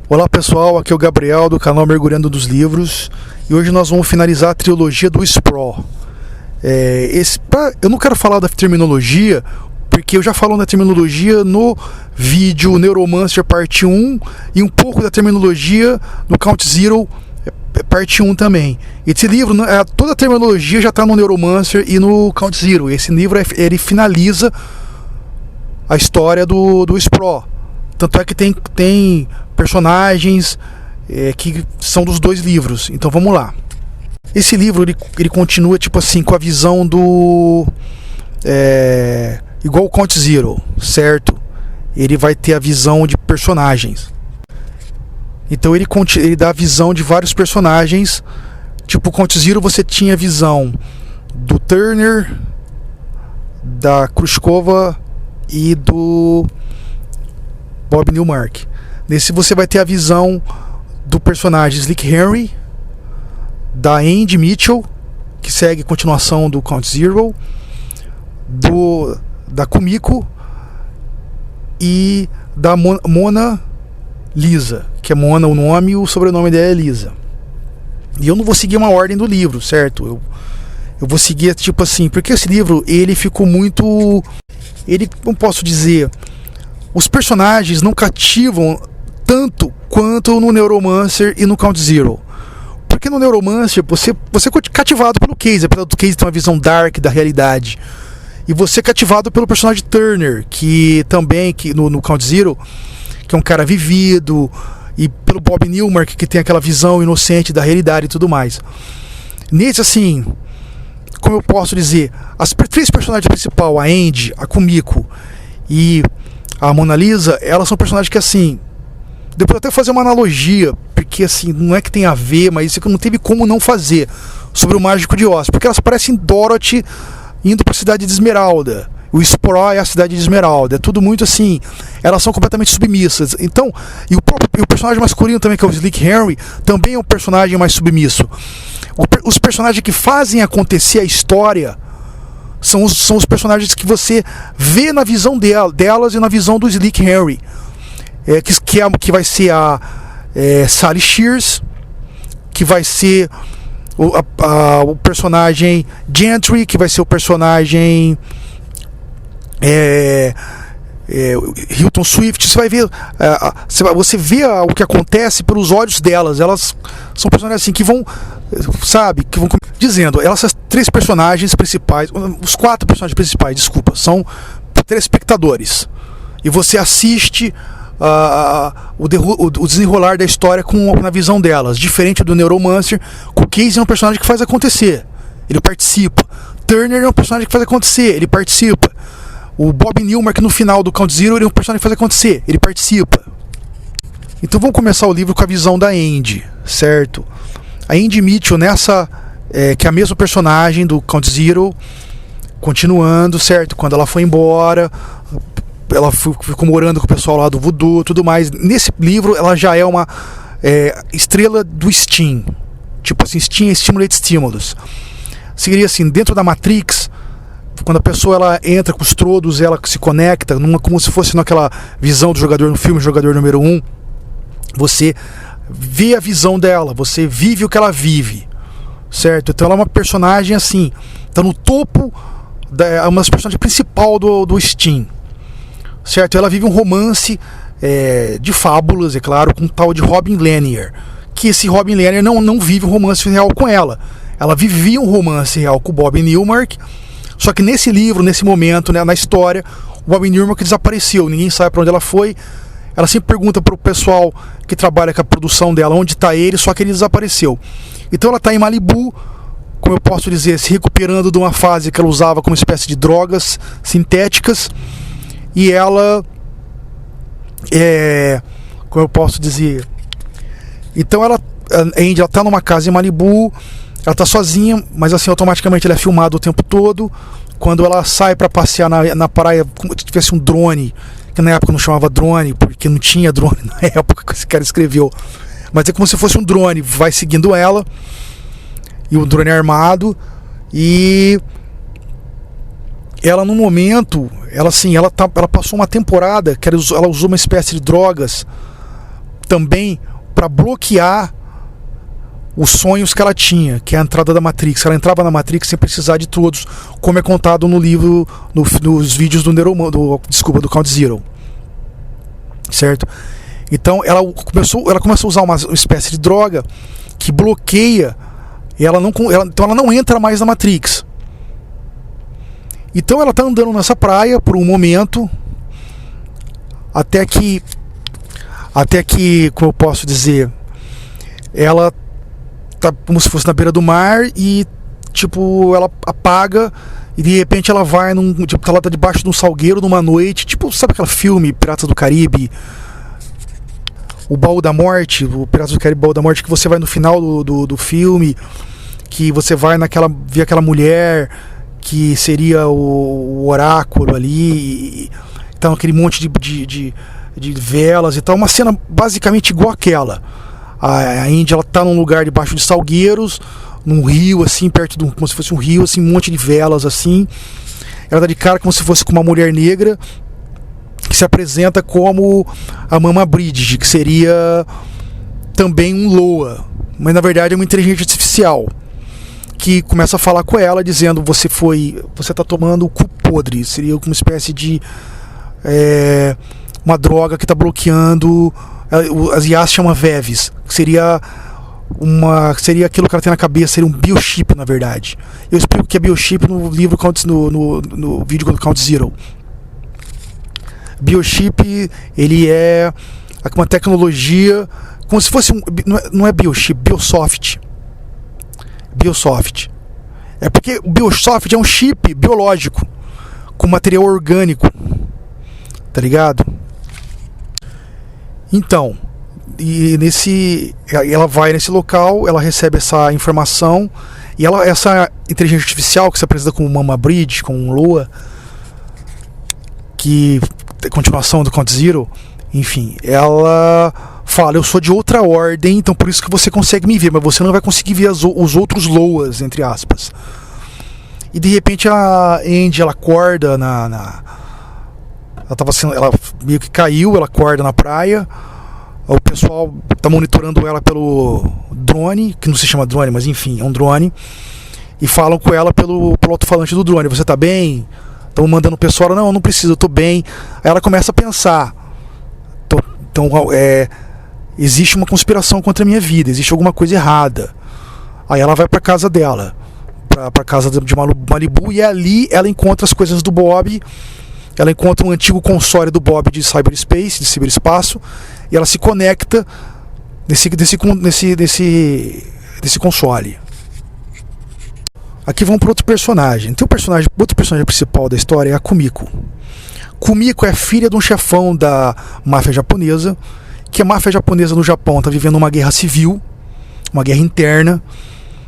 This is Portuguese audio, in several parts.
Olá pessoal, aqui é o Gabriel do canal Mergulhando dos Livros e hoje nós vamos finalizar a trilogia do Sprawl. Eu não quero falar da terminologia, porque eu já falo da terminologia no vídeo Neuromancer parte 1 e um pouco da terminologia no Count Zero parte 1 também. Esse livro, toda a terminologia já está no Neuromancer e no Count Zero. Esse livro ele finaliza a história do Sprawl. Tanto é que tem personagens que são dos dois livros. Então vamos lá. Esse livro ele continua tipo assim com a visão do igual o Count Zero, certo? Ele vai ter a visão de personagens. Então ele dá a visão de vários personagens. Tipo o Count Zero você tinha a visão do Turner, da Khrushcheva e do Bob Newmark. Nesse você vai ter a visão do personagem Slick Henry, da Andy Mitchell, que segue a continuação do Count Zero, da Kumiko e da Mona Lisa, que é Mona o nome e o sobrenome dela é Lisa. E eu não vou seguir uma ordem do livro, certo? Eu vou seguir tipo assim, porque esse livro ele ficou muito... não posso dizer... Os personagens não cativam tanto quanto no Neuromancer e no Count Zero. Porque no Neuromancer você é cativado pelo Case, apesar do Case ter uma visão dark da realidade. E você é cativado pelo personagem Turner, que também no Count Zero, que é um cara vivido, e pelo Bob Newmark, que tem aquela visão inocente da realidade e tudo mais. Nesse, assim, como eu posso dizer, as três personagens principais, a Andy, a Kumiko e a Mona Lisa, elas são personagens que assim, depois até fazer uma analogia, porque assim, não é que tem a ver, mas isso que não teve como não fazer, sobre o Mágico de Oz, porque elas parecem Dorothy indo para a cidade de Esmeralda. O Sprawl é a cidade de Esmeralda, é tudo muito assim, elas são completamente submissas. Então, e o personagem masculino também, que é o Slick Henry, também é um personagem mais submisso. Os personagens que fazem acontecer a história são os personagens que você vê na visão delas e na visão do Slick Henry, que vai ser a Sally Shears, que vai ser o personagem Gentry, que vai ser o personagem Hilton Swift. Você vai ver, você vê o que acontece pelos olhos delas. Elas são personagens assim que vão dizendo, essas três personagens principais, os quatro personagens principais, desculpa, são telespectadores. E você assiste o desenrolar da história na visão delas, diferente do Neuromancer. O Case é um personagem que faz acontecer, ele participa. Turner é um personagem que faz acontecer, ele participa. O Bob Newmark no final do Count Zero, ele é um personagem que faz acontecer, ele participa. Então vamos começar o livro com a visão da Andy, certo? A Andy Mitchell que é a mesma personagem do Count Zero, continuando, certo? Quando ela foi embora, ela ficou morando com o pessoal lá do Voodoo, tudo mais. Nesse livro ela já é uma estrela do Steam, tipo assim, Steam Stimulate Stimulus. Seria assim, dentro da Matrix, quando a pessoa ela entra com os trodos, ela se conecta, como se fosse naquela visão do jogador no filme, jogador número 1, você vê a visão dela, você vive o que ela vive, certo? Então ela é uma personagem assim, tá no topo, uma das personagens principal do Steam, certo? Ela vive um romance de fábulas, é claro, com um tal de Robin Lanier, que esse Robin Lanier não vive um romance real com ela. Ela vivia um romance real com o Bob Newmark, só que nesse livro, nesse momento, na história, o Bob Newmark desapareceu, ninguém sabe para onde ela foi. Ela sempre pergunta para o pessoal que trabalha com a produção dela onde está ele, só que ele desapareceu. Então ela está em Malibu, como eu posso dizer, se recuperando de uma fase que ela usava como espécie de drogas sintéticas. E ela como eu posso dizer, então a Andy está numa casa em Malibu, ela está sozinha, mas assim, automaticamente ela é filmada o tempo todo. Quando ela sai para passear na praia, como se tivesse um drone, que na época não chamava drone, porque não tinha drone na época que esse cara escreveu, mas é como se fosse um drone, vai seguindo ela, e o drone é armado, e ela no momento, ela passou uma temporada que ela usou uma espécie de drogas também para bloquear os sonhos que ela tinha, que é a entrada da Matrix. Ela entrava na Matrix sem precisar de todos, como é contado no livro, nos vídeos do do Count Zero, certo? Então ela começou a usar uma espécie de droga que bloqueia e então ela não entra mais na Matrix. Então ela está andando nessa praia por um momento, até que, como eu posso dizer, ela tá como se fosse na beira do mar e tipo ela apaga e de repente ela vai ela tá debaixo de um salgueiro numa noite, tipo, sabe aquele filme Piratas do Caribe, o Baú da Morte, o Piratas do Caribe, Baú da Morte, que você vai no final do filme, que você vai ver aquela mulher que seria o oráculo ali, e tá aquele monte de velas e tal, uma cena basicamente igual aquela. A Indy, ela tá num lugar debaixo de salgueiros, num rio assim, como se fosse um rio assim, um monte de velas assim. Ela tá de cara como se fosse com uma mulher negra que se apresenta como a Mama Bridge, que seria também um Loa, mas na verdade é uma inteligência artificial, que começa a falar com ela dizendo: você tá tomando o cu podre. Seria uma espécie de uma droga que está bloqueando. As IAs chamam VEVs, que seria aquilo que ela tem na cabeça, seria um biochip, na verdade. Eu explico o que é biochip no livro no vídeo do Count Zero. Biochip, ele é uma tecnologia como se fosse não é biochip, Biosoft. É porque o Biosoft é um chip biológico com material orgânico, tá ligado? Então, ela vai nesse local, ela recebe essa informação e essa inteligência artificial que se apresenta como Mama Bridge, com um Loa, que é continuação do Count Zero, enfim, ela fala: eu sou de outra ordem, então por isso que você consegue me ver, mas você não vai conseguir ver os outros Loas, entre aspas. E de repente a Andy, ela acorda ela meio que caiu, ela acorda na praia. O pessoal tá monitorando ela pelo drone, que não se chama drone, mas enfim, é um drone. E falam com ela pelo alto-falante do drone: você tá bem? Estão mandando o pessoal: não preciso, eu tô bem. Aí ela começa a pensar: então existe uma conspiração contra a minha vida, existe alguma coisa errada. Aí ela vai pra casa dela, pra casa de Malibu, e ali ela encontra as coisas do Bob. Ela encontra um antigo console do Bob de cyberspace, de ciberespaço, e ela se conecta nesse console. Aqui vamos para outro personagem. Outro personagem principal da história é a Kumiko. Kumiko é filha de um chefão da máfia japonesa, que a máfia japonesa no Japão está vivendo uma guerra civil, uma guerra interna,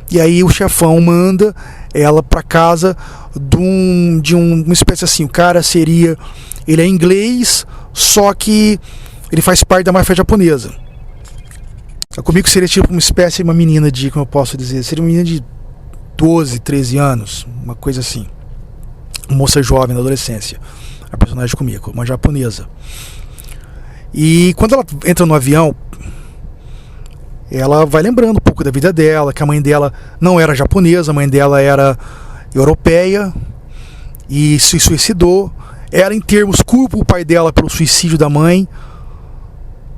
e aí o chefão manda ela para casa de uma espécie assim, o cara ele é inglês, só que ele faz parte da máfia japonesa. A Kumiko seria tipo uma menina como eu posso dizer, seria uma menina de 12, 13 anos, uma coisa assim, uma moça jovem na adolescência. A personagem Kumiko, uma japonesa. E quando ela entra no avião, ela vai lembrando um pouco da vida dela, que a mãe dela não era japonesa, a mãe dela era europeia e se suicidou. Ela, em termos, culpa o pai dela pelo suicídio da mãe.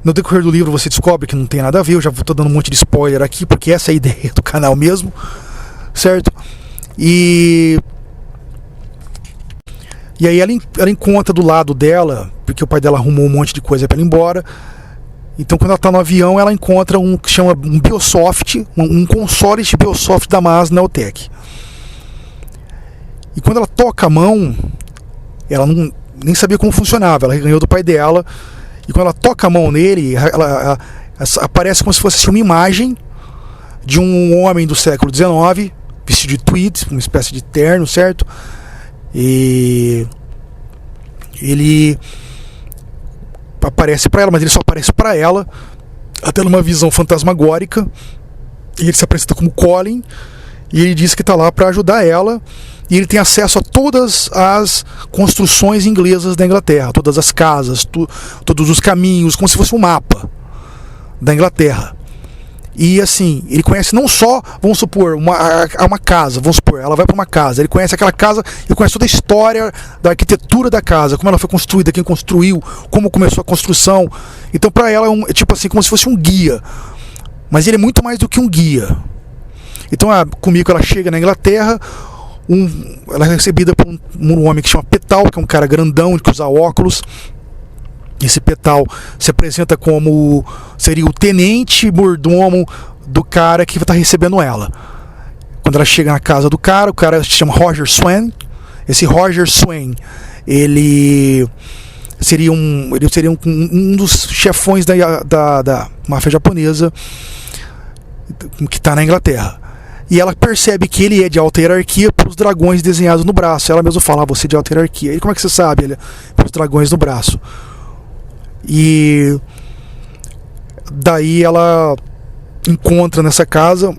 No decorrer do livro você descobre que não tem nada a ver. Eu já estou dando um monte de spoiler aqui, porque essa é a ideia do canal mesmo, certo? E aí ela encontra do lado dela, porque o pai dela arrumou um monte de coisa para ela ir embora. Então quando ela está no avião, ela encontra um que chama um Biosoft, um console de Biosoft da MAS Neotech. E quando ela toca a mão, ela nem sabia como funcionava, ela ganhou do pai dela. E quando ela toca a mão nele, ela aparece como se fosse assim, uma imagem de um homem do século XIX, vestido de tweed, uma espécie de terno, certo? E ele aparece para ela, mas ele só aparece para ela, até numa visão fantasmagórica. E ele se apresenta como Colin, e ele diz que está lá para ajudar ela. E ele tem acesso a todas as construções inglesas da Inglaterra, todas as casas, todos os caminhos, como se fosse um mapa. da Inglaterra. E assim, ele conhece não só, vamos supor, uma casa, vamos supor, ela vai para uma casa, ele conhece aquela casa, ele conhece toda a história da arquitetura da casa, como ela foi construída, quem construiu, como começou a construção. Então para ela é tipo assim, como se fosse um guia. Mas ele é muito mais do que um guia. Então comigo ela chega na Inglaterra, ela é recebida por um homem que chama Petal, que é um cara grandão, que usa óculos. Esse Petal se apresenta como seria o tenente mordomo do cara que está recebendo ela. Quando ela chega na casa do cara, o cara se chama Roger Swan. Esse Roger Swan, ele seria um dos chefões da máfia japonesa que está na Inglaterra. E ela percebe que ele é de alta hierarquia pelos dragões desenhados no braço. Ela mesma fala, você é de alta hierarquia. E como é que você sabe? Ele, pelos dragões no braço. E daí ela encontra nessa casa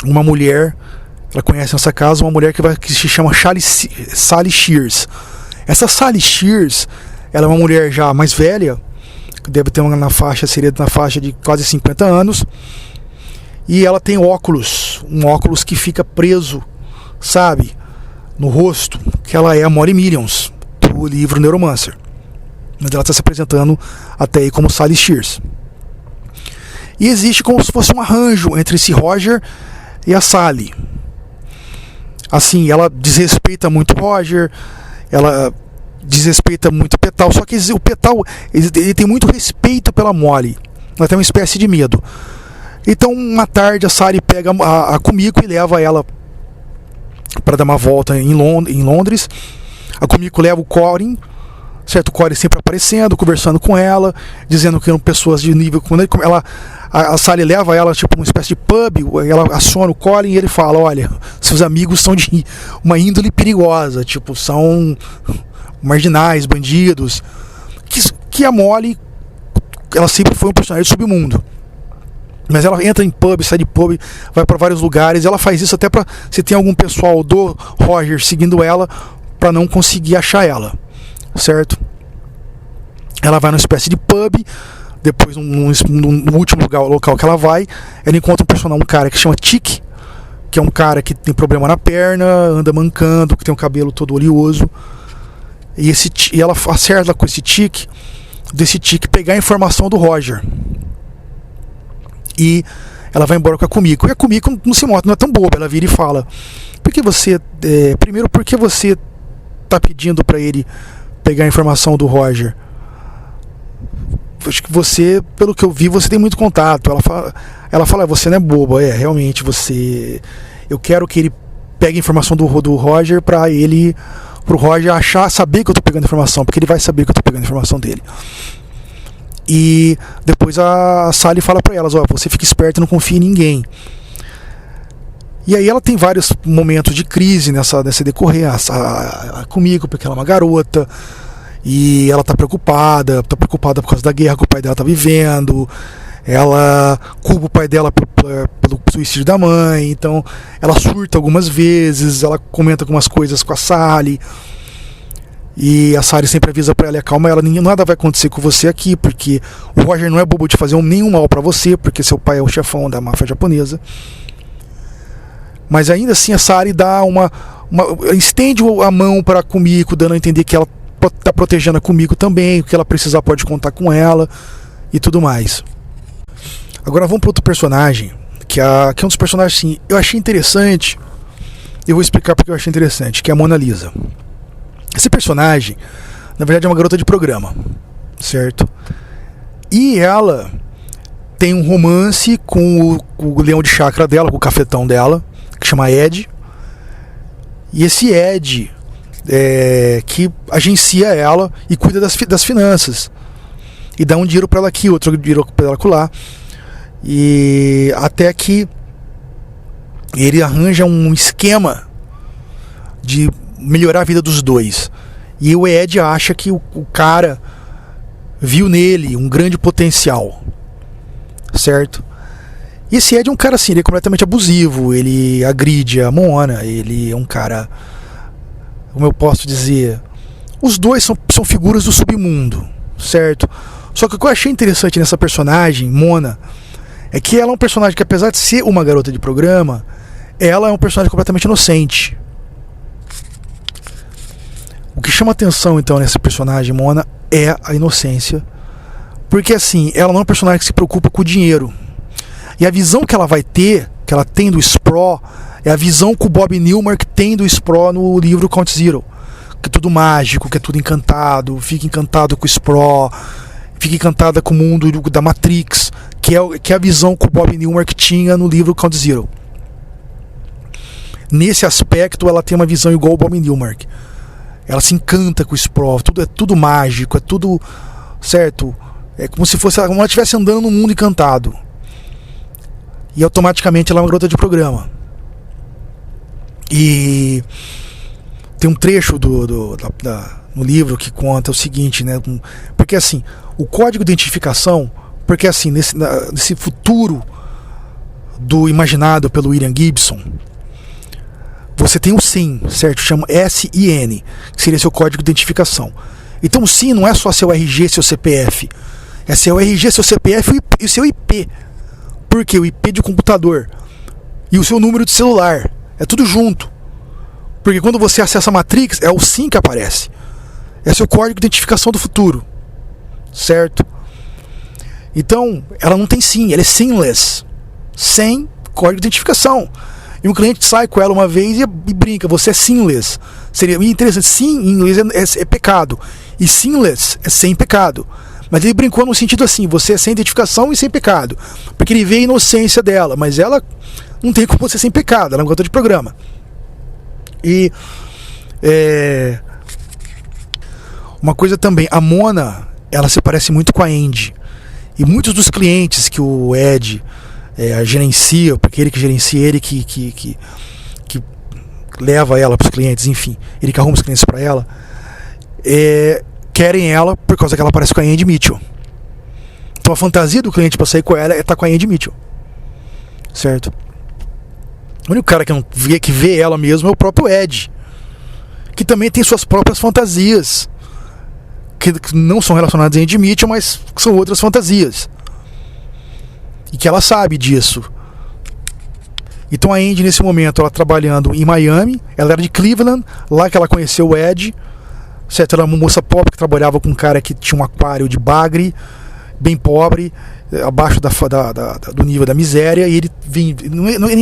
uma mulher, ela conhece nessa casa uma mulher que se chama Sally Shears. Essa Sally Shears, ela é uma mulher já mais velha, que deve ter seria na faixa de quase 50 anos, e ela tem óculos, um óculos que fica preso, sabe, no rosto, que ela é a Molly Millions, do livro Neuromancer. Mas ela está se apresentando até aí como Sally Shears. E existe como se fosse um arranjo entre esse Roger e a Sally. Assim, ela desrespeita muito o Roger, ela desrespeita muito o Petal, só que o Petal ele tem muito respeito pela Molly, ela tem uma espécie de medo. Então uma tarde a Sally pega a Kumiko e leva ela para dar uma volta em Londres. A Kumiko leva o Corin, certo? O Corey sempre aparecendo, conversando com ela, dizendo que eram pessoas de nível. Quando a Sally leva ela tipo uma espécie de pub, ela aciona o Colin e ele fala, olha, seus amigos são de uma índole perigosa, tipo, são marginais, bandidos. Que a Molly, ela sempre foi um personagem do submundo. Mas ela entra em pub, sai de pub, vai para vários lugares. Ela faz isso até para se tem algum pessoal do Roger seguindo ela, para não conseguir achar ela. Certo? Ela vai numa espécie de pub. Depois no último local que ela vai, ela encontra um cara que chama Tic, que é um cara que tem problema na perna, anda mancando, que tem o cabelo todo oleoso. E ela acerta com esse Tic, desse Tic pegar a informação do Roger. E ela vai embora com a Kumiko. E a Kumiko não se mostra, não é tão boba. Ela vira e fala, primeiro, por que você tá pedindo para ele pegar a informação do Roger? Acho que você, pelo que eu vi, você tem muito contato. Ela fala, você não é boba, realmente você. Eu quero que ele pegue a informação do Roger pro Roger saber que eu tô pegando a informação, porque ele vai saber que eu tô pegando a informação dele. E depois a Sally fala pra elas, você fica esperto e não confia em ninguém. E aí ela tem vários momentos de crise nesse decorrer, comigo, porque ela é uma garota. E ela tá preocupada por causa da guerra que o pai dela tá vivendo. Ela culpa o pai dela pelo suicídio da mãe. Então ela surta algumas vezes. Ela comenta algumas coisas com a Sally. E a Sally sempre avisa pra ela, calma, nada vai acontecer com você aqui, porque o Roger não é bobo de fazer nenhum mal pra você, porque seu pai é o chefão da máfia japonesa. Mas ainda assim a Sally dá estende a mão pra Kumiko, dando a entender que ela tá protegendo a Kumiko também, o que ela precisar pode contar com ela e tudo mais. Agora vamos para outro personagem, que é um dos personagens assim, eu achei interessante. Eu vou explicar porque eu achei interessante, que é a Mona Lisa. Esse personagem, na verdade, é uma garota de programa, certo? E ela tem um romance com o leão de chácara dela, com o cafetão dela, que chama Ed. E esse Ed que agencia ela e cuida das finanças. E dá um dinheiro para ela aqui, outro dinheiro para ela acolá. E até que ele arranja um esquema de melhorar a vida dos dois. E o Ed acha que o cara viu nele um grande potencial, certo? E esse Ed é um cara assim, ele é completamente abusivo, ele agride a Mona, ele é um cara, como eu posso dizer, os dois são figuras do submundo, certo? Só que o que eu achei interessante nessa personagem, Mona, é que ela é um personagem que, apesar de ser uma garota de programa, ela é um personagem completamente inocente. O que chama atenção, então, nessa personagem, Mona, é a inocência. Porque, assim, ela não é um personagem que se preocupa com o dinheiro. E a visão que ela vai ter, que ela tem do Spro, é a visão que o Bob Newmark tem do Spro no livro Count Zero. Que é tudo mágico, que é tudo encantado, fica encantado com o Spro, fica encantada com o mundo da Matrix, que é a visão que o Bob Newmark tinha no livro Count Zero. Nesse aspecto, ela tem uma visão igual ao Bob Newmark. Ela se encanta com o Spro, é tudo mágico, é tudo, certo? É como se fosse como ela estivesse andando no mundo encantado. E automaticamente ela é uma garota de programa. E tem um trecho no livro que conta o seguinte, né? Porque assim, o código de identificação, porque assim, nesse futuro do imaginado pelo William Gibson, você tem o SIN, certo? Chama SIN, que seria seu código de identificação. Então o SIN não é só seu RG, seu CPF. É seu RG, seu CPF e o seu IP. Por quê? O IP de computador. E o seu número de celular. É tudo junto. Porque quando você acessa a Matrix, é o SIN que aparece. É seu código de identificação do futuro. Certo? Então, ela não tem SIN, ela é SINless. Sem código de identificação. E um cliente sai com ela uma vez e brinca, você é SINless. Seria interessante, SIN em inglês é pecado. E SINless é sem pecado. Mas ele brincou no sentido assim, você é sem identificação e sem pecado. Porque ele vê a inocência dela, mas ela não tem como ser sem pecado, ela é uma garota de programa. E uma coisa também, a Mona, ela se parece muito com a Andy. E muitos dos clientes que o Ed gerencia, porque ele que gerencia, ele que leva ela para os clientes, enfim, ele que arruma os clientes para ela, querem ela por causa que ela parece com a Andy Mitchell. Então a fantasia do cliente para sair com ela é estar com a Andy Mitchell, certo? O único cara que vê ela mesmo é o próprio Ed, que também tem suas próprias fantasias, que não são relacionadas a Andy Mitchell, mas são outras fantasias. E que ela sabe disso. Então a Andy, nesse momento, ela trabalhando em Miami, ela era de Cleveland, lá que ela conheceu o Ed, certo? Ela era uma moça pobre que trabalhava com um cara que tinha um aquário de bagre, bem pobre, abaixo do nível da miséria, e ele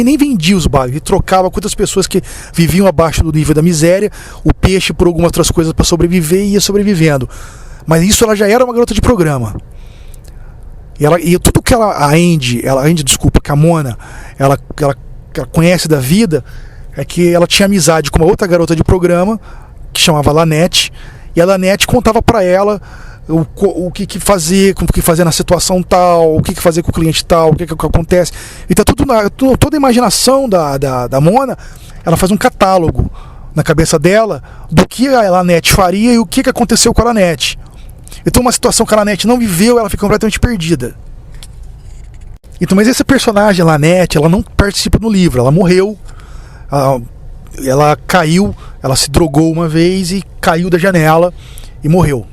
nem vendia os bagres, ele trocava com outras pessoas que viviam abaixo do nível da miséria, o peixe por algumas outras coisas para sobreviver, e ia sobrevivendo. Mas isso ela já era uma garota de programa. E tudo que a Mona, ela conhece da vida, é que ela tinha amizade com uma outra garota de programa, que chamava Lanette, e a Lanette contava pra ela o que fazer, o que fazer na situação tal, o que fazer com o cliente tal, o que acontece. E tá toda a imaginação da Mona, ela faz um catálogo na cabeça dela do que a Lanette faria e o que aconteceu com a Lanette. Então uma situação que a Lanette não viveu, ela fica completamente perdida. Então, mas essa personagem, a Lanette, ela não participa no livro, ela morreu, ela caiu, ela se drogou uma vez e caiu da janela e morreu.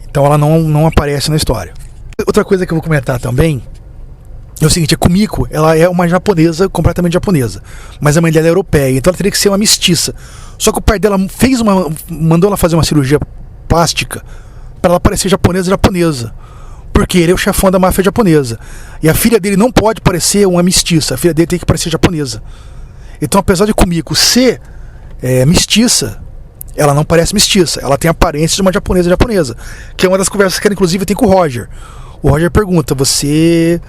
Então ela não aparece na história. Outra coisa que eu vou comentar também é o seguinte, a Kumiko, ela é uma japonesa, completamente japonesa, mas a mãe dela é europeia, então ela teria que ser uma mestiça. Só que o pai dela mandou ela fazer uma cirurgia plástica para ela parecer japonesa, porque ele é o chefão da máfia japonesa, e a filha dele não pode parecer uma mestiça, a filha dele tem que parecer japonesa. Então, apesar de Kumiko ser mestiça, ela não parece mestiça, ela tem a aparência de uma japonesa, que é uma das conversas que ela inclusive tem com o Roger. O Roger pergunta, você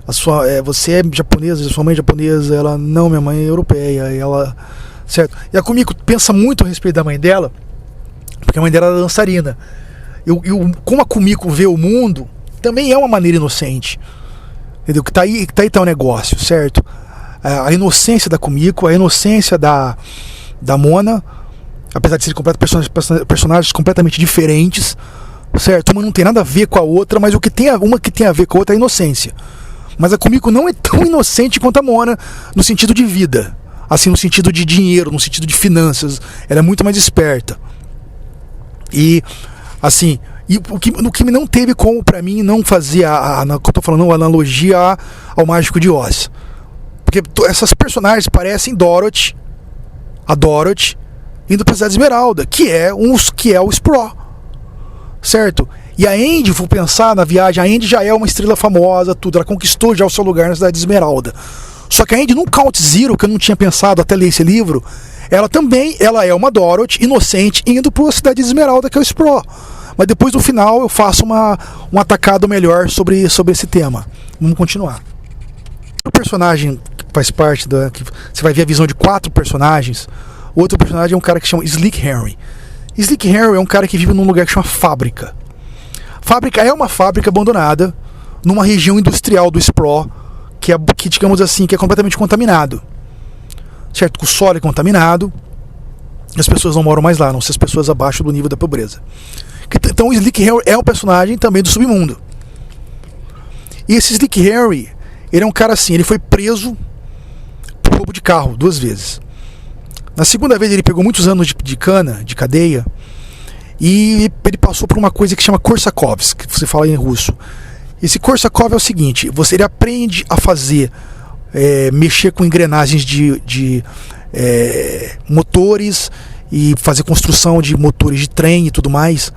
é japonesa, sua mãe é japonesa? Ela, não, minha mãe é europeia. Certo? E a Kumiko pensa muito a respeito da mãe dela, porque a mãe dela era dançarina. Como a Kumiko vê o mundo, também é uma maneira inocente. Entendeu? Que tá aí tá o negócio, certo? A inocência da Kumiko, a inocência da Mona, apesar de serem personagens completamente diferentes, certo? Uma não tem nada a ver com a outra, mas uma que tem a ver com a outra é a inocência. Mas a Kumiko não é tão inocente quanto a Mona no sentido de vida, assim, no sentido de dinheiro, no sentido de finanças. Ela é muito mais esperta. E Assim, e o que não teve como pra mim não fazer que eu tô falando, a analogia ao Mágico de Oz. Porque essas personagens parecem a Dorothy indo pra Cidade Esmeralda, que é o Spro, certo? E a Andy, vou pensar na viagem, a Andy já é uma estrela famosa, tudo, ela conquistou já o seu lugar na Cidade Esmeralda. Só que a Andy, num Count Zero, que eu não tinha pensado até ler esse livro, ela é uma Dorothy inocente indo pra Cidade Esmeralda, que é o Spro. Mas depois no final eu faço um atacado melhor sobre esse tema. Vamos continuar. O personagem que faz parte que você vai ver a visão de 4 personagens. O outro personagem é um cara que chama Slick Henry. Slick Henry é um cara que vive num lugar que chama Fábrica. Fábrica é uma fábrica abandonada numa região industrial do Spro, que digamos assim, que é completamente contaminado. Certo? Que o solo é contaminado, as pessoas não moram mais lá, não sei as pessoas abaixo do nível da pobreza. Então o Slick Henry é um personagem também do submundo. E esse Slick Henry, ele é um cara assim, ele foi preso por roubo de carro 2 vezes. Na segunda vez ele pegou muitos anos de cadeia, e ele passou por uma coisa que chama Korsakov, que você fala em russo. Esse Korsakov é o seguinte: ele aprende a fazer, mexer com engrenagens de motores e fazer construção de motores de trem e tudo mais.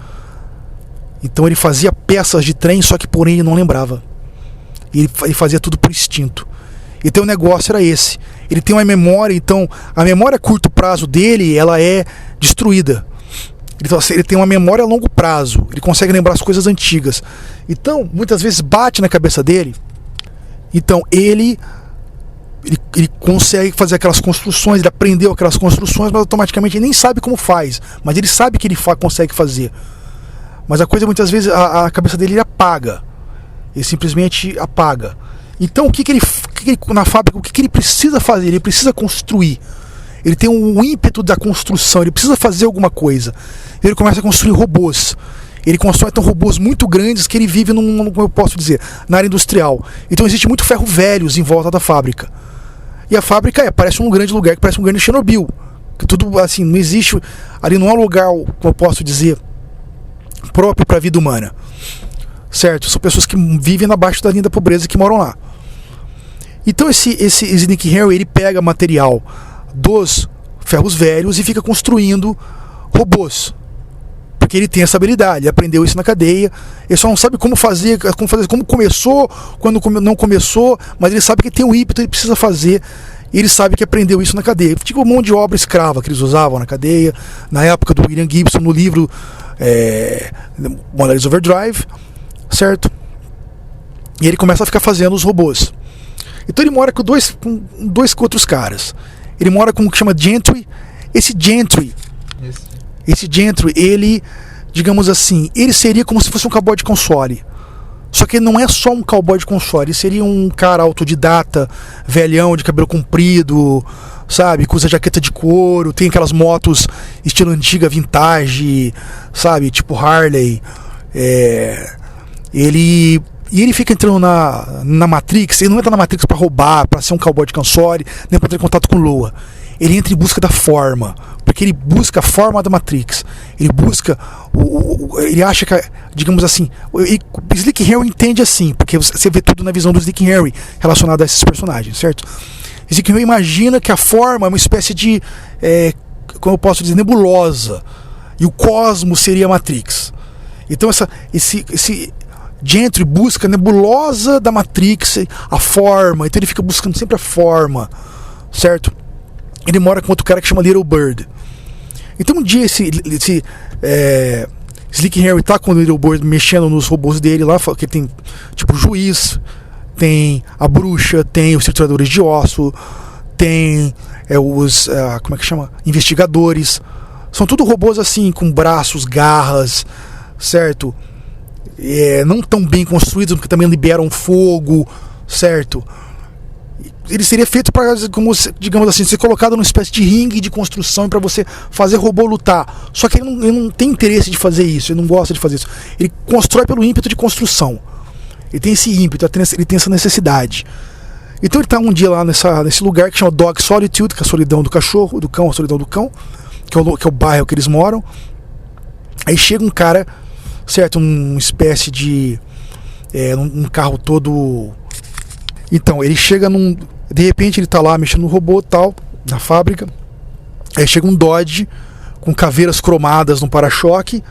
Então ele fazia peças de trem, só que porém ele não lembrava. Ele fazia tudo por instinto. Então o negócio era esse. Ele tem uma memória, então a memória a curto prazo dele, ela é destruída. Ele tem uma memória a longo prazo. Ele consegue lembrar as coisas antigas. Então, muitas vezes bate na cabeça dele. Então ele consegue fazer aquelas construções, ele aprendeu aquelas construções, mas automaticamente ele nem sabe como faz. Mas ele sabe que ele consegue fazer. Mas a coisa, muitas vezes, a cabeça dele apaga. Ele simplesmente apaga. Então na fábrica, o que ele precisa fazer? Ele precisa construir. Ele tem um ímpeto da construção, ele precisa fazer alguma coisa. Ele começa a construir robôs. Ele constrói então robôs muito grandes que ele vive como eu posso dizer, na área industrial. Então existe muito ferro velhos em volta da fábrica. E a fábrica parece um grande lugar, que parece um grande Chernobyl. Que tudo assim, não existe. Ali não é um lugar, como eu posso dizer, próprio para a vida humana. Certo? São pessoas que vivem abaixo da linha da pobreza, que moram lá. Então esse Slick Henry, ele pega material dos ferros velhos e fica construindo robôs, porque ele tem essa habilidade, ele aprendeu isso na cadeia. Ele só não sabe como começou, quando não começou, mas ele sabe que tem um ímpeto, ele precisa fazer, e ele sabe que aprendeu isso na cadeia. Tipo mão de obra escrava que eles usavam na cadeia, na época do William Gibson, no livro Monalisa Overdrive, certo? E ele começa a ficar fazendo os robôs. Então ele mora com dois outros caras. Ele mora com o que chama Gentry. Esse Gentry, ele, digamos assim, ele seria como se fosse um cowboy de console. Só que ele não é só um cowboy de console. Ele seria um cara autodidata, velhão, de cabelo comprido, sabe? Que usa jaqueta de couro, tem aquelas motos estilo antiga, vintage, sabe? Tipo Harley. Ele fica entrando na Matrix. Ele não entra na Matrix pra roubar, pra ser um cowboy de console, nem pra ter contato com Loa. Ele entra em busca da forma, porque ele busca a forma da Matrix. Ele busca ele acha que, digamos assim, o Slick Henry entende assim, porque você vê tudo na visão do Slick Henry relacionado a esses personagens, certo? Slick Henry imagina que a forma é uma espécie de como eu posso dizer, nebulosa, e o cosmos seria a Matrix. Então esse Gentry busca a nebulosa da Matrix, a forma. Então ele fica buscando sempre a forma, certo? Ele mora com outro cara que chama Little Bird. Então um dia esse Slick Henry tá com o Little Bird mexendo nos robôs dele lá, que tem tipo o juiz, tem a bruxa, tem os trituradores de osso, tem os como é que chama? Investigadores. São tudo robôs assim, com braços, garras, certo? Não tão bem construídos, porque também liberam fogo, certo? Ele seria feito para, como, digamos assim, ser colocado numa espécie de ringue de construção para você fazer robô lutar. Só que ele não tem interesse de fazer isso, ele não gosta de fazer isso. Ele constrói pelo ímpeto de construção. Ele tem esse ímpeto, ele tem essa necessidade. Então ele está um dia lá nesse lugar que chama Dog Solitude, que é a solidão do cachorro, do cão, a solidão do cão, que é o bairro que eles moram. Aí chega um cara certo? Uma espécie de um carro todo. Então, ele chega num. De repente ele tá lá mexendo no robô tal, na fábrica. Aí chega um Dodge com caveiras cromadas no para-choque,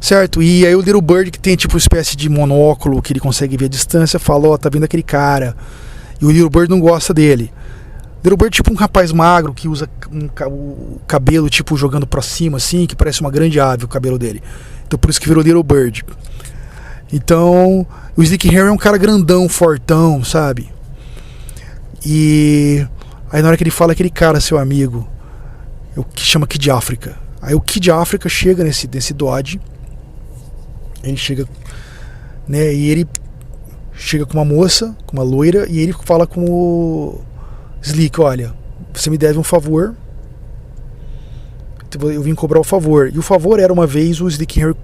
certo? E aí o Little Bird, que tem tipo uma espécie de monóculo que ele consegue ver a distância, fala: ó, tá vendo aquele cara. E o Little Bird não gosta dele. Little Bird é tipo um rapaz magro que usa o cabelo tipo jogando pra cima assim, que parece uma grande ave o cabelo dele. Então por isso que virou Little Bird. Então o Slick Harry é um cara grandão, fortão, sabe? E aí na hora que ele fala aquele cara, seu amigo, o que chama Kid África. Aí o Kid África chega nesse Dodge. Ele chega, né, e ele chega com uma moça, com uma loira, e ele fala com o Slick: olha, você me deve um favor, eu vim cobrar o favor. E o favor era, uma vez o Slick Harry,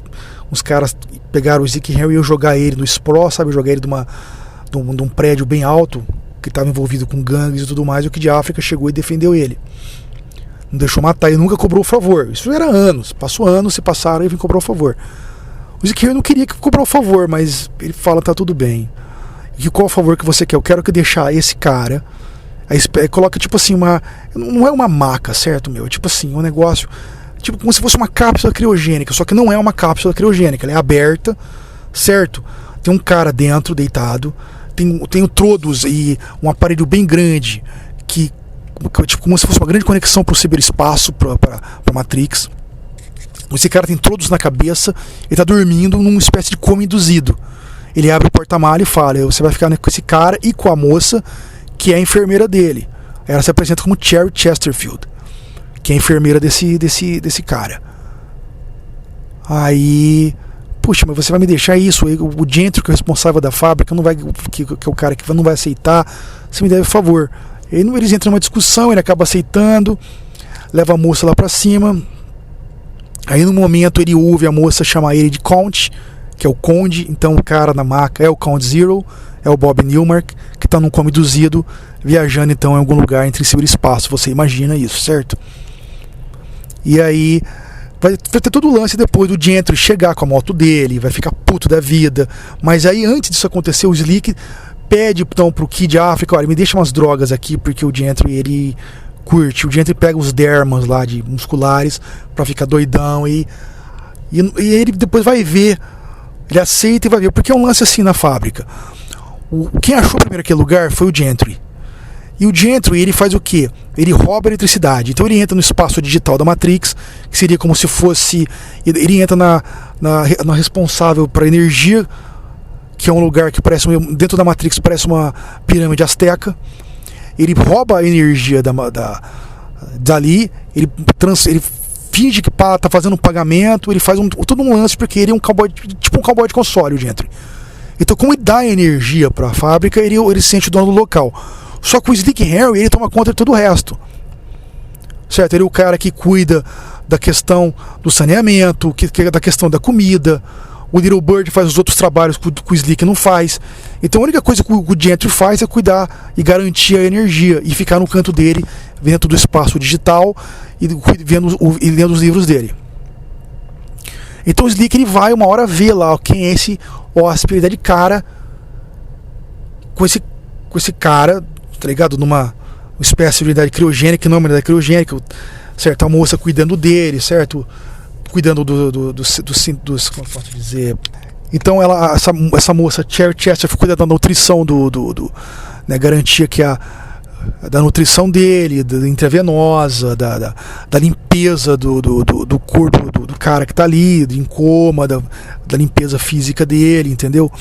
uns caras pegaram o Slick Harry e iam jogar ele no Sprawl, sabe, jogar ele de um prédio bem alto, que estava envolvido com gangues e tudo mais, e o Kid África chegou e defendeu ele. Não deixou matar, e nunca cobrou o favor. Isso era anos, passou anos, se passaram, e vim cobrar o favor. O Slick Harry não queria que cobrar o favor, mas ele fala: tá tudo bem. E qual o favor que você quer? Eu quero que deixar esse cara. Aí coloca tipo assim não é uma maca, certo, meu? Tipo assim, um negócio tipo como se fosse uma cápsula criogênica, só que não é uma cápsula criogênica, ela é aberta, certo? Tem um cara dentro, deitado, tem o Trodos e um aparelho bem grande que tipo como se fosse uma grande conexão para o ciberespaço, para Matrix. Esse cara tem Trodos na cabeça, ele tá dormindo numa espécie de coma induzido. Ele abre o porta-malha e fala: você vai ficar com esse cara e com a moça que é a enfermeira dele. Ela se apresenta como Cherry Chesterfield, que é a enfermeira desse cara. Aí, puxa, mas você vai me deixar isso? O Gentry, que é o responsável da fábrica, não vai, que é o cara que não vai aceitar. Você me deve um favor. Eles entram numa discussão, ele acaba aceitando, leva a moça lá pra cima. Aí no momento ele ouve a moça chamar ele de Count, que é o Conde. Então o cara na maca é o Count Zero, é o Bob Newmark, que está num coma induzido, viajando então em algum lugar entre ciberespaço. Você imagina isso, certo? E aí vai ter todo o lance depois do Gentry chegar com a moto dele, vai ficar puto da vida. Mas aí antes disso acontecer, o Slick pede então pro Kid África: olha, me deixa umas drogas aqui, porque o Gentry, ele curte. O Gentry pega os dermas lá de musculares pra ficar doidão, e ele depois vai ver, ele aceita e vai ver, porque é um lance assim na fábrica. Quem achou primeiro aquele lugar foi o Gentry. E o Gentry, ele faz o quê? Ele rouba a eletricidade. Então ele entra no espaço digital da Matrix, que seria como se fosse... Ele entra na responsável para energia, que é um lugar que parece... Dentro da Matrix parece uma pirâmide asteca. Ele rouba a energia dali, ele finge que tá fazendo um pagamento, ele faz todo um lance, porque ele é um cowboy, tipo um cowboy de console, o Gentry. Então, como ele dá energia para a fábrica, ele se sente o dono do local. Só que o Slick Harry, ele toma conta de todo o resto, certo? Ele é o cara que cuida da questão do saneamento, da questão da comida. O Little Bird faz os outros trabalhos que o Slick não faz. Então a única coisa que o Gentry faz é cuidar e garantir a energia e ficar no canto dele, dentro do espaço digital, e lendo os livros dele. Então o Slick, ele vai uma hora ver lá quem é esse hóspede de cara, com esse cara, tá ligado? Numa espécie de unidade criogênica, que não é uma unidade criogênica, certo? A moça cuidando dele, certo? Cuidando dos como eu posso dizer. Então essa moça, Cherry Chester, cuida da nutrição né, garantia que da nutrição dele, da intravenosa, da limpeza do corpo do cara que tá ali, em coma, da limpeza física dele, entendeu?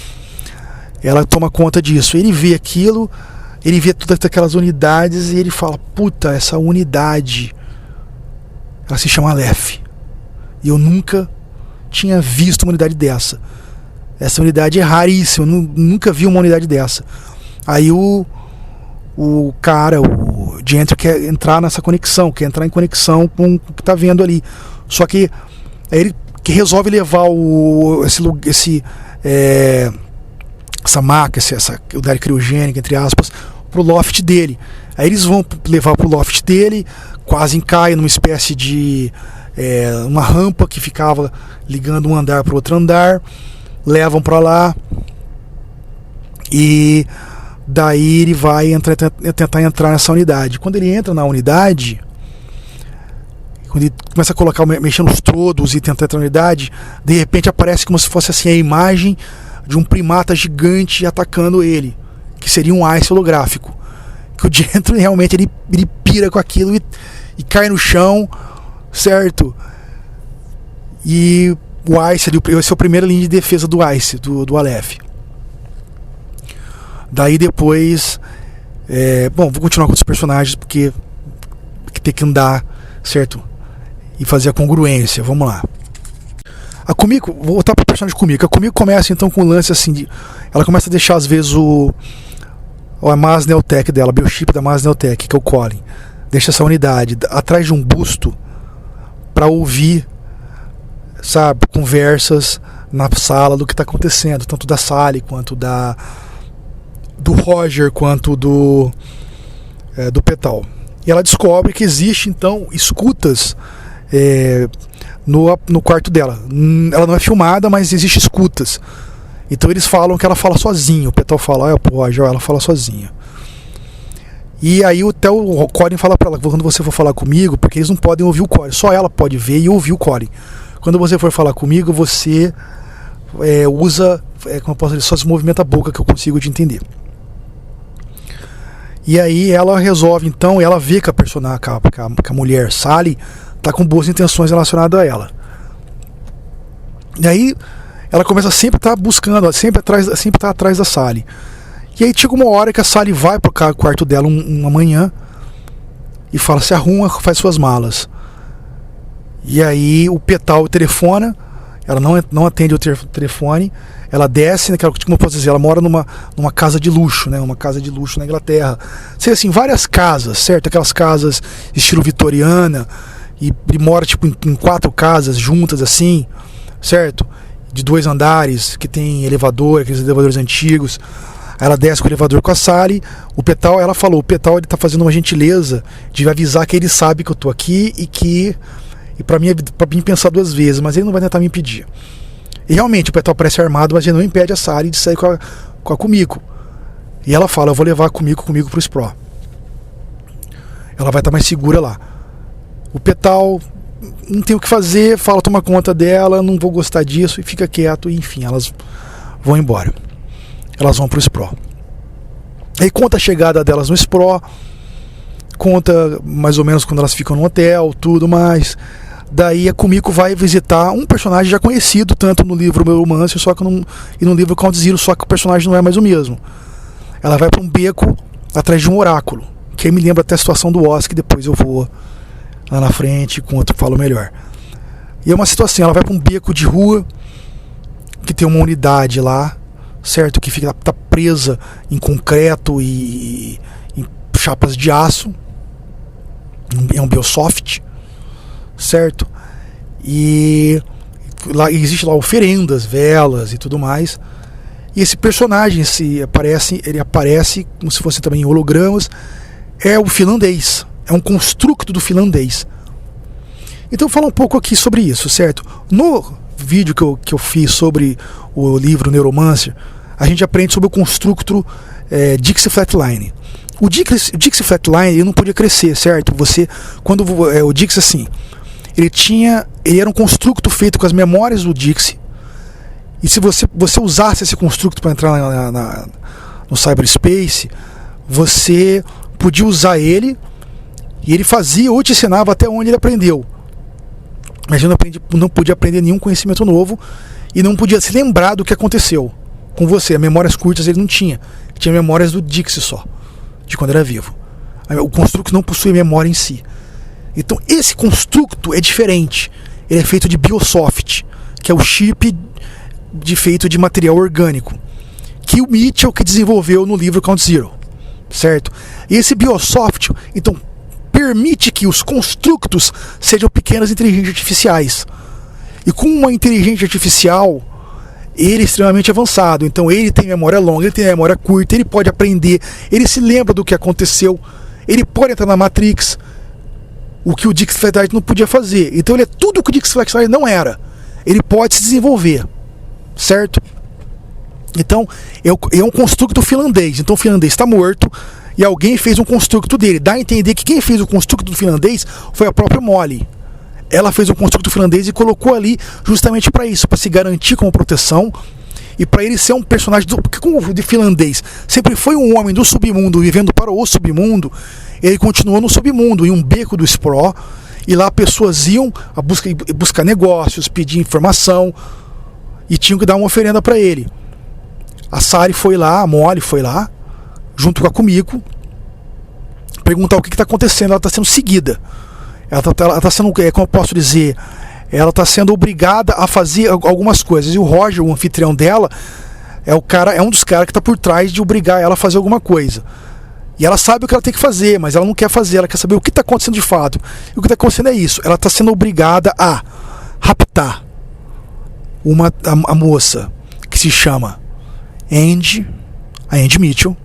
Ela toma conta disso. Ele vê aquilo, ele vê todas aquelas unidades e ele fala: puta, essa unidade, ela se chama Aleph. E eu nunca tinha visto uma unidade dessa. Essa unidade é raríssima, eu nunca vi uma unidade dessa. Aí o Gentry quer entrar nessa conexão, quer entrar em conexão com o que tá vendo ali. Só que aí ele que resolve levar essa maca, essa unidade criogênica, entre aspas, pro loft dele. Aí eles vão levar pro loft dele, quase caem numa espécie de uma rampa que ficava ligando um andar para outro andar, levam para lá e daí ele vai tentar entrar nessa unidade. Quando ele entra na unidade, quando ele começa a colocar, mexendo nos trodos e tentar entrar na unidade, de repente aparece como se fosse assim a imagem de um primata gigante atacando ele, que seria um ice holográfico. Que o Gentry realmente ele pira com aquilo e cai no chão, certo? E o Ice, esse é a primeira linha de defesa do Ice, do Aleph. Daí depois, bom, vou continuar com os personagens porque tem que andar, certo? E fazer a congruência, vamos lá. A Kumiko, vou voltar para o personagem Kumiko. A Kumiko começa então com um lance assim, ela começa a deixar às vezes a Maz Neotech dela, o biochip da Maz Neotech, que é o Colin, deixa essa unidade atrás de um busto para ouvir, sabe, conversas na sala do que está acontecendo, tanto da Sally quanto do Roger quanto do Petal. E ela descobre que existe então escutas no quarto dela. Ela não é filmada, mas existe escutas. Então eles falam que ela fala sozinha. O Petal fala, Roger, ela fala sozinha. E aí até o Colin fala pra ela, quando você for falar comigo, porque eles não podem ouvir o Colin, só ela pode ver e ouvir o Colin. Quando você for falar comigo, você usa, como eu posso dizer, só se movimenta a boca, que eu consigo te entender. E aí ela resolve então, ela vê que a personagem, que a mulher Sally tá com boas intenções relacionadas a ela. E aí ela começa sempre a estar buscando, sempre tá atrás da Sally. E aí chega uma hora que a Sally vai pro quarto dela uma manhã e fala, se arruma, faz suas malas. E aí o Petal telefona, ela não atende o telefone, ela desce, né, como eu posso dizer, ela mora numa casa de luxo, né, uma casa de luxo na Inglaterra. Sei assim, várias casas, certo? Aquelas casas estilo vitoriana, e mora tipo em 4 casas juntas assim, certo? De 2 andares, que tem elevador, aqueles elevadores antigos. Ela desce com o elevador com a Sally. O Petal, ela falou, o Petal ele tá fazendo uma gentileza de avisar que ele sabe que eu tô aqui e pra mim pensar 2 vezes, mas ele não vai tentar me impedir. E realmente o Petal parece armado, mas ele não impede a Sally de sair com a Kumiko. E ela fala, eu vou levar a Kumiko comigo pro Spro. Ela vai estar mais segura lá. O Petal não tem o que fazer, fala, toma conta dela, não vou gostar disso, e fica quieto, e enfim, elas vão embora. Elas vão pro Spro. Aí conta a chegada delas no Spro, conta mais ou menos quando elas ficam no hotel, tudo mais. Daí a Kumiko vai visitar um personagem já conhecido, tanto no livro Neuromancer e no livro Count Zero, só que o personagem não é mais o mesmo. Ela vai para um beco atrás de um oráculo, que aí me lembra até a situação do Oz, que depois eu vou lá na frente, falo melhor. E é uma situação, ela vai para um beco de rua, que tem uma unidade lá, certo? Que tá presa em concreto e em chapas de aço. É um Biosoft, certo? E lá existe lá oferendas, velas e tudo mais. E esse personagem ele aparece como se fosse também em hologramas. É o finlandês, é um construto do finlandês. Então fala um pouco aqui sobre isso, certo? No vídeo que eu fiz sobre o livro Neuromancer, a gente aprende sobre o construto Dixie Flatline. O Dixie Flatline ele não podia crescer, certo? O Dixie assim, ele era um construto feito com as memórias do Dixie. E se você usasse esse construto para entrar no cyberspace, você podia usar ele e ele fazia ou te ensinava até onde ele aprendeu. Mas ele não podia aprender nenhum conhecimento novo e não podia se lembrar do que aconteceu com você. Memórias curtas ele não tinha. Tinha memórias do Dixie só, de quando era vivo. O construto não possui memória em si. Então esse construto é diferente. Ele é feito de Biosoft, que é o chip feito de material orgânico, que o Mitchell que desenvolveu no livro Count Zero, certo? E esse Biosoft, então, permite que os construtos sejam pequenas inteligências artificiais. E com uma inteligência artificial, ele é extremamente avançado. Então ele tem memória longa, ele tem memória curta, ele pode aprender, ele se lembra do que aconteceu, ele pode entrar na Matrix, o que o Dick Fleischer não podia fazer. Então ele é tudo o que o Dick Fleischer não era. Ele pode se desenvolver, certo? Então é um construto finlandês. Então o finlandês está morto e alguém fez um construto dele. Dá a entender que quem fez o construto do finlandês foi a própria Molly. Ela fez o construto finlandês e colocou ali justamente para isso, para se garantir como proteção e para ele ser um personagem porque como o de finlandês sempre foi um homem do submundo vivendo para o submundo, ele continuou no submundo, em um beco do Spró, e lá pessoas iam buscar negócios, pedir informação e tinham que dar uma oferenda para ele. A Sari foi lá, a Molly foi lá, junto com a Kumiko, perguntar o que está acontecendo. Ela está sendo seguida. Ela está sendo, como eu posso dizer, ela está sendo obrigada a fazer algumas coisas. E o Roger, o anfitrião dela, é um dos caras que está por trás de obrigar ela a fazer alguma coisa. E ela sabe o que ela tem que fazer, mas ela não quer fazer. Ela quer saber o que está acontecendo de fato. E o que está acontecendo é isso. Ela está sendo obrigada a raptar a moça que se chama a Andy Mitchell,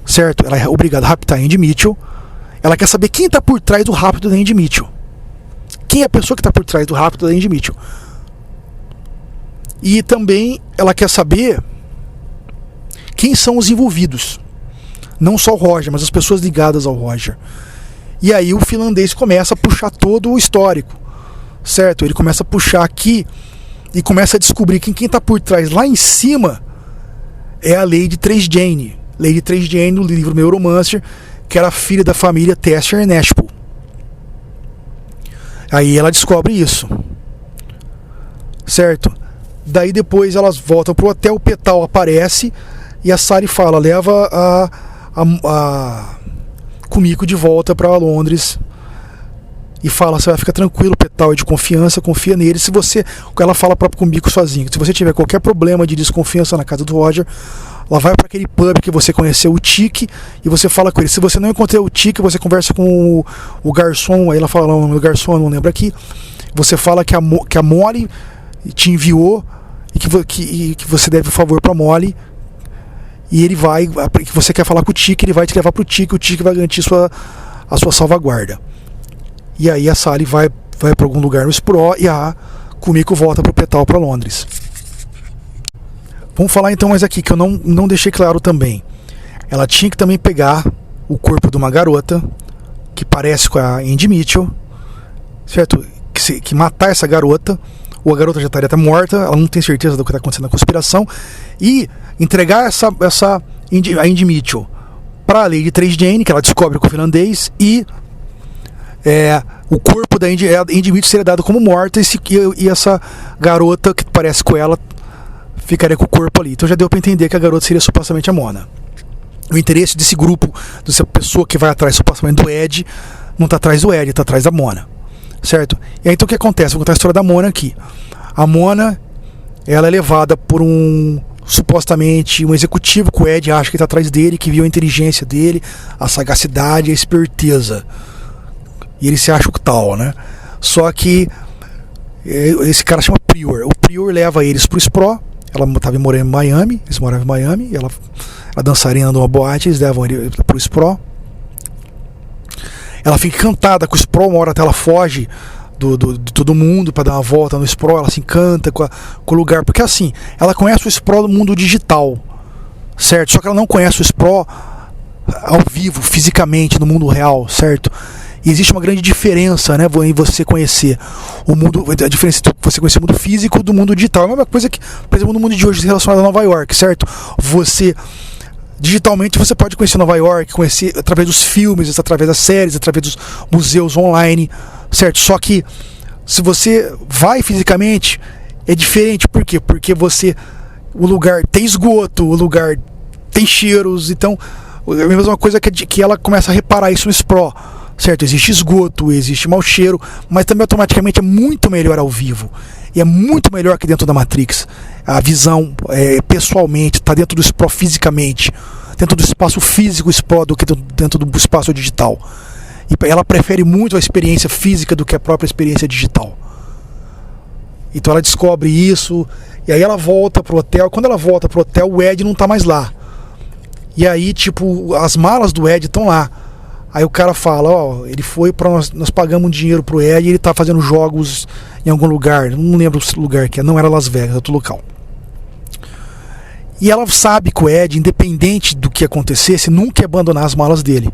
certo? Ela é obrigada a raptar a Andy Mitchell. Ela quer saber quem está por trás do rapto da Andy Mitchell. Quem é a pessoa que está por trás do rapto da Andy Mitchell? E também ela quer saber quem são os envolvidos. Não só o Roger, mas as pessoas ligadas ao Roger. E aí o finlandês começa a puxar todo o histórico, certo? Ele começa a puxar aqui e começa a descobrir que quem está por trás lá em cima é a Lady Três Jane. Lady Três Jane, no livro Neuromancer, que era filha da família Tesser Nashpool. Aí ela descobre isso, certo? Daí depois elas voltam pro hotel, o Petal aparece e a Sari fala, leva a Kumiko de volta para Londres e fala, você vai ficar tranquilo, o Petal é de confiança, confia nele. Se você, ela fala para Kumiko sozinho, se você tiver qualquer problema de desconfiança na casa do Roger, ela vai para aquele pub que você conheceu, o Tique, e você fala com ele. Se você não encontrar o Tique, você conversa com o garçom. Aí ela fala o nome do garçom, eu não lembro aqui. Você fala que a Molly te enviou e que você deve um favor para Molly. E ele vai, que você quer falar com o Tique, ele vai te levar pro Tique, o Tique vai garantir a sua salvaguarda. E aí a Sally vai para algum lugar no Spró e a Kumiko volta pro Petal para Londres. Vamos falar então mais aqui, que eu não deixei claro também. Ela tinha que também pegar o corpo de uma garota que parece com a Andy Mitchell, certo? Que matar essa garota, ou a garota já estaria até morta, ela não tem certeza do que está acontecendo na conspiração, e entregar a Andy Mitchell para a Lady Três Jane, que ela descobre com o finlandês, e o corpo da Andy Mitchell seria dado como morta, e essa garota que parece com ela ficaria com o corpo ali. Então já deu para entender que a garota seria supostamente a Mona. O interesse desse grupo, dessa pessoa que vai atrás supostamente do Ed, não está atrás do Ed, está atrás da Mona, certo? E aí então o que acontece? Vou contar a história da Mona aqui. A Mona, ela é levada por supostamente um executivo que o Ed acha que está atrás dele, que viu a inteligência dele, a sagacidade, a esperteza, e ele se acha o tal, né? Só que esse cara chama Prior. O Prior leva eles pro Spró. Ela estava morando em Miami, eles moravam em Miami, ela dançarina numa boate, eles levam ele pro Spró. Ela fica encantada com o Spró, uma hora até ela foge de todo mundo para dar uma volta no Spró, ela se encanta com o lugar, porque assim, ela conhece o Spró do mundo digital, certo? Só que ela não conhece o Spró ao vivo, fisicamente, no mundo real, certo? E existe uma grande diferença, né, em você conhecer o mundo, a diferença entre você conhecer o mundo físico do mundo digital. É a mesma coisa que, por exemplo, no mundo de hoje relacionado a Nova York, certo? Digitalmente você pode conhecer Nova York, conhecer através dos filmes, através das séries, através dos museus online, certo? Só que se você vai fisicamente, é diferente. Por quê? Porque o lugar tem esgoto, o lugar tem cheiros, então é a mesma coisa que ela começa a reparar isso no Spró. Certo, existe esgoto, existe mau cheiro, mas também automaticamente é muito melhor ao vivo. E é muito melhor que dentro da Matrix. A visão, pessoalmente, está dentro do Spró fisicamente, dentro do espaço físico Spró do que dentro do espaço digital. E ela prefere muito a experiência física do que a própria experiência digital. Então ela descobre isso, e aí ela volta pro hotel. Quando ela volta pro hotel, o Ed não está mais lá. E aí, tipo, as malas do Ed estão lá. Aí o cara fala, ó, ele foi para nós pagamos um dinheiro pro Ed e ele tá fazendo jogos em algum lugar, não lembro o lugar que é, não era Las Vegas, outro local. E ela sabe que o Ed, independente do que acontecesse, nunca ia abandonar as malas dele.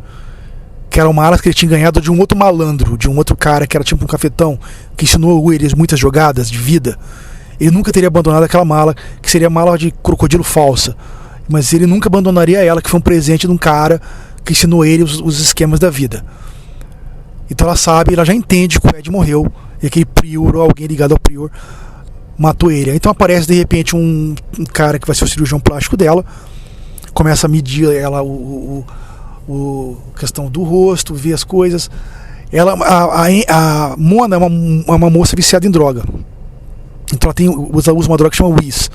Que eram malas que ele tinha ganhado de um outro malandro, de um outro cara que era tipo um cafetão, que ensinou eles muitas jogadas de vida. Ele nunca teria abandonado aquela mala, que seria mala de crocodilo falsa. Mas ele nunca abandonaria ela, que foi um presente de um cara que ensinou ele os esquemas da vida. Então ela sabe, ela já entende que o Ed morreu, e aquele prior, ou alguém ligado ao prior, matou ele. Então aparece de repente um cara que vai ser o cirurgião plástico dela, começa a medir ela questão do rosto, ver as coisas. Ela, a Mona é uma moça viciada em droga. Então ela usa uma droga que chama Whiz.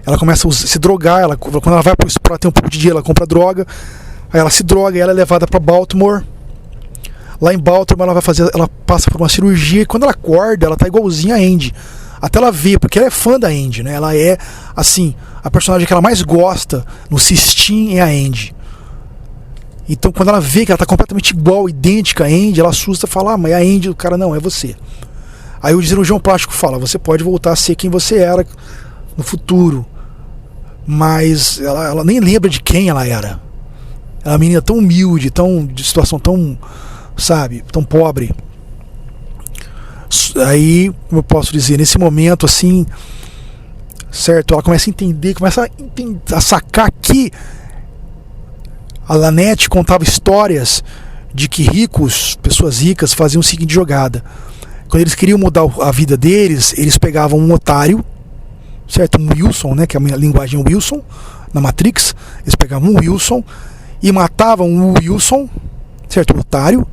Ela começa a se drogar, quando ela vai pro Spa, tem um pouco de dinheiro, ela compra droga. Aí ela se droga e ela é levada para Baltimore. Lá em Baltimore ela passa por uma cirurgia e quando ela acorda, ela tá igualzinha a Andy. Até ela vê, porque ela é fã da Andy, né? Ela é, assim, a personagem que ela mais gosta no Sistine é a Andy. Então quando ela vê que ela tá completamente igual, idêntica a Andy, ela assusta e fala, mas é a Andy, o cara não, é você. Aí o cirurgião plástico fala, você pode voltar a ser quem você era no futuro. Mas ela nem lembra de quem ela era. Ela é uma menina tão humilde, de situação tão, sabe, tão pobre. Aí, como eu posso dizer, nesse momento assim, certo, ela começa a entender, a sacar que a Lanette contava histórias de que pessoas ricas faziam o seguinte jogada. Quando eles queriam mudar a vida deles, eles pegavam um otário, certo, um Wilson, né, que é a linguagem Wilson na Matrix. Eles pegavam um Wilson e matavam o Wilson, certo, o otário.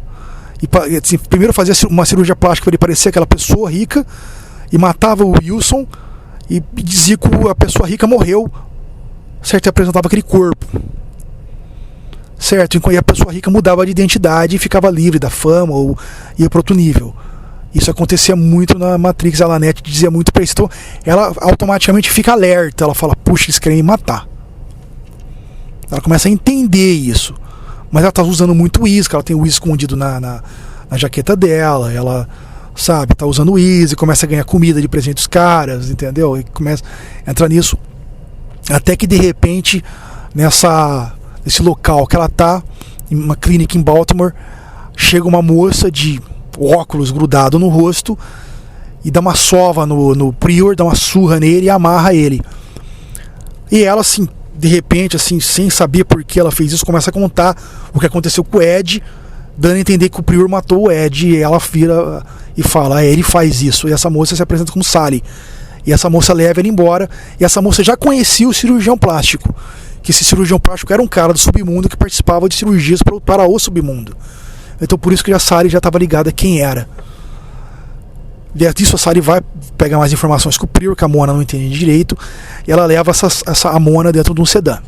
E assim, primeiro fazia uma cirurgia plástica para ele parecer aquela pessoa rica, e matava o Wilson e dizia que a pessoa rica morreu, certo, e apresentava aquele corpo, certo, e a pessoa rica mudava de identidade e ficava livre da fama ou ia para outro nível. Isso acontecia muito na Matrix, a Lanette dizia muito para isso. Então ela automaticamente fica alerta, ela fala, puxa, eles querem me matar. Ela começa a entender isso. Mas ela tá usando muito o Easy, ela tem o Easy escondido na jaqueta dela, ela, sabe, tá usando o Easy, começa a ganhar comida de presente dos caras, entendeu? E começa a entrar nisso. Até que de repente, nesse local que ela tá, em uma clínica em Baltimore, chega uma moça de óculos grudado no rosto e dá uma sova no Prior, dá uma surra nele e amarra ele. E ela, assim, de repente, assim, sem saber por que ela fez isso, começa a contar o que aconteceu com o Ed, dando a entender que o Prior matou o Ed, e ela vira e fala, ele faz isso, e essa moça se apresenta como Sally, e essa moça leva ele embora, e essa moça já conhecia o cirurgião plástico, que esse cirurgião plástico era um cara do submundo que participava de cirurgias para o submundo. Então por isso que a Sally já estava ligada a quem era. Disso a Sally vai pegar mais informações com o Prior, que a Mona não entende direito, e ela leva a Mona dentro de um sedã.